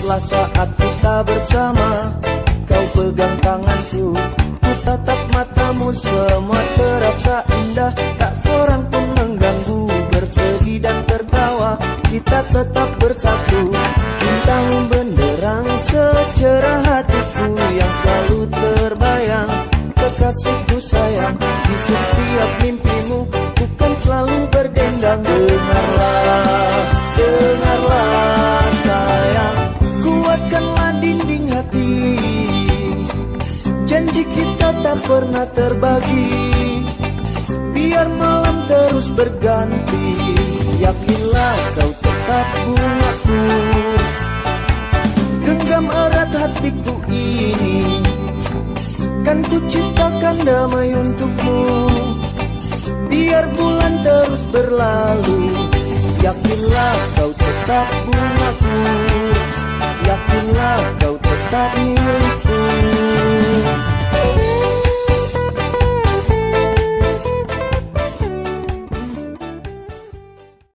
Ingatlah saat kita bersama, kau pegang tanganku, ku tatap matamu, semua terasa indah, tak seorang pun mengganggu. Bersedih dan tertawa, kita tetap bersatu. Bintang benderang secerah hatiku yang selalu terbayang. Kekasihku sayang, di setiap mimpimu ku kan selalu berdendang. Dengarlah, dengarlah sayang, kuatkanlah dinding hati. Janji kita tak pernah terbagi, biar malam terus berganti. Yakinlah kau tetap bungaku, genggam erat hatiku ini, kan ku ciptakan damai untukmu. Biar bulan terus berlalu, yakinlah kau tetap bungaku, yakinlah kau tetap